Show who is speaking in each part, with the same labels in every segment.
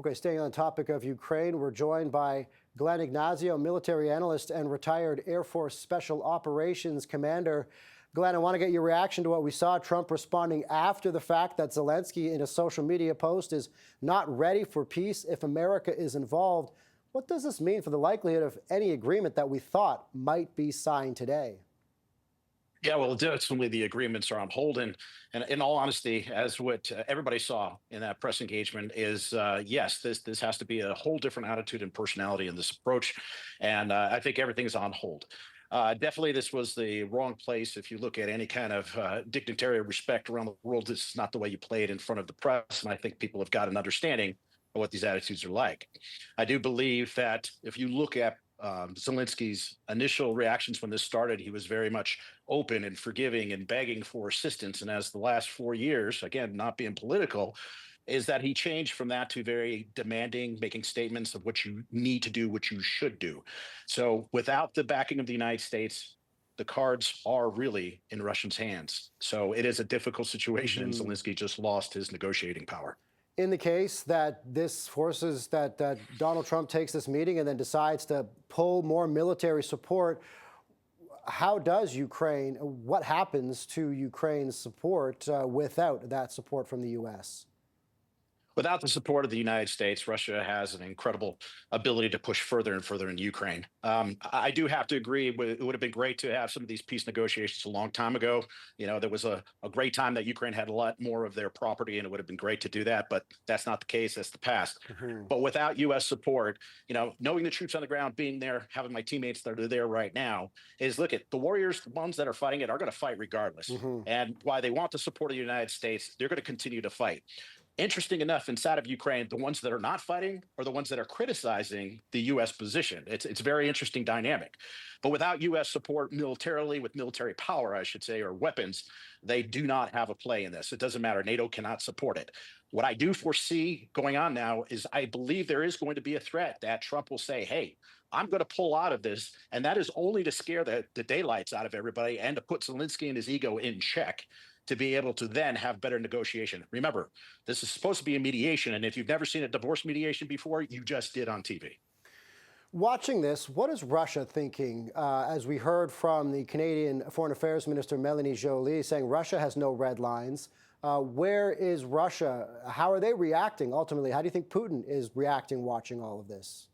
Speaker 1: Okay, staying on the topic of Ukraine, we're joined by Glenn Ignazio, military analyst and retired Air Force Special Operations Commander. Glenn, I want to get your reaction to what we saw Trump responding after the fact that Zelensky, in a social media post, is not ready for peace if America is involved. What does this mean for the likelihood of any agreement that we thought might be signed today?
Speaker 2: Yeah, well, definitely the agreements are on hold. And in all honesty, as what everybody saw in that press engagement is, yes, this has to be a whole different attitude and personality in this approach. And I think everything is on hold. Definitely, this was the wrong place. If you look at any kind of dignitary respect around the world, this is not the way you play it in front of the press. And I think people have got an understanding of what these attitudes are like. I do believe that if you look at Zelensky's initial reactions when this started, he was very much open and forgiving and begging for assistance. And as the last 4 years, again, not being political, is that he changed from that to very demanding, making statements of what you need to do, what you should do. So without the backing of the United States, the cards are really in Russians' hands. So it is a difficult situation, and
Speaker 1: Mhm.
Speaker 2: Zelensky just lost his negotiating power.
Speaker 1: In the case that this forces that Donald Trump takes this meeting and then decides to pull more military support, how does Ukraine, what happens to Ukraine's support without that support from the U.S.?
Speaker 2: Without the support of the United States, Russia has an incredible ability to push further and further in Ukraine. I do have to agree. It would have been great to have some of these peace negotiations a long time ago. There was a great time that Ukraine had a lot more of their property, and it would have been great to do that. But that's not the case. That's the past.
Speaker 1: Mhm.
Speaker 2: But without U.S. support, knowing the troops on the ground, being there, having my teammates that are there right now, is look at the warriors, the ones that are fighting it, are going to fight regardless.
Speaker 1: Mhm.
Speaker 2: And why they want the support of the United States, they're going to continue to fight. Interesting enough, inside of Ukraine, the ones that are not fighting are the ones that are criticizing the U.S. position. It's a very interesting dynamic. But without U.S. support militarily, with military power, I should say, or weapons, they do not have a play in this. It doesn't matter. NATO cannot support it. What I do foresee going on now is I believe there is going to be a threat that Trump will say, hey, I'm going to pull out of this. And that is only to scare the daylights out of everybody and to put Zelensky and his ego in check to be able to then have better negotiation. Remember, this is supposed to be a mediation. And if you've never seen a divorce mediation before, you just did on TV.
Speaker 1: Watching this, what is Russia thinking? As we heard from the Canadian Foreign Affairs Minister Melanie Joly saying Russia has no red lines. Where is Russia? How are they reacting ultimately? How do you think Putin is reacting watching all of this?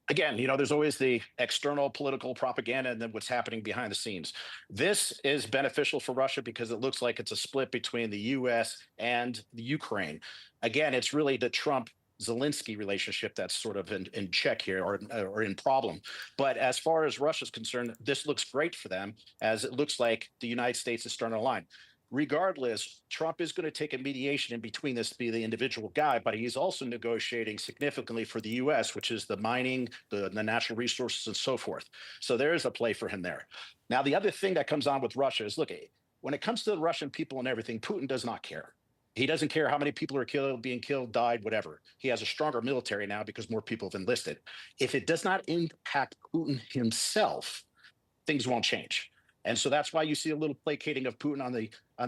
Speaker 2: Again, there's always the external political propaganda and then what's happening behind the scenes. This is beneficial for Russia because it looks like it's a split between the US and the Ukraine. Again, it's really the Trump Zelensky relationship that's sort of in check here or in problem. But as far as Russia's concerned, this looks great for them as it looks like the United States is starting to align. Regardless, Trump is going to take a mediation in between this to be the individual guy, but he's also negotiating significantly for the U.S., which is the mining, the natural resources, and so forth. So there is a play for him there. Now, the other thing that comes on with Russia is look, when it comes to the Russian people and everything, Putin does not care. He doesn't care how many people are killed, being killed, died, whatever. He has a stronger military now because more people have enlisted. If it does not impact Putin himself, things won't change. And so that's why you see a little placating of Putin on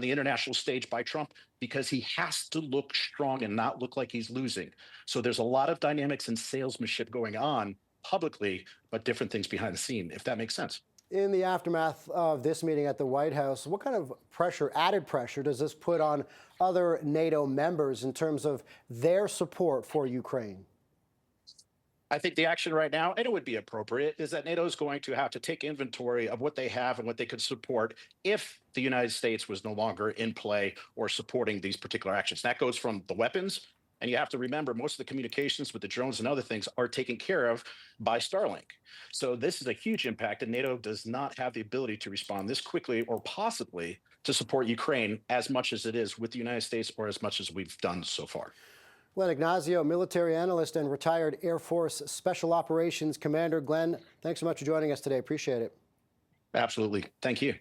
Speaker 2: the international stage by Trump, because he has to look strong and not look like he's losing. So there's a lot of dynamics and salesmanship going on publicly, but different things behind the scene, if that makes sense.
Speaker 1: In the aftermath of this meeting at the White House, what kind of pressure, added pressure, does this put on other NATO members in terms of their support for Ukraine?
Speaker 2: I think the action right now, and it would be appropriate, is that NATO is going to have to take inventory of what they have and what they could support if the United States was no longer in play or supporting these particular actions. That goes from the weapons, and you have to remember most of the communications with the drones and other things are taken care of by Starlink. So this is a huge impact, and NATO does not have the ability to respond this quickly or possibly to support Ukraine as much as it is with the United States or as much as we've done so far.
Speaker 1: Glenn Ignazio, military analyst and retired Air Force Special Operations Commander. Glenn, thanks so much for joining us today. Appreciate it.
Speaker 2: Absolutely. Thank you.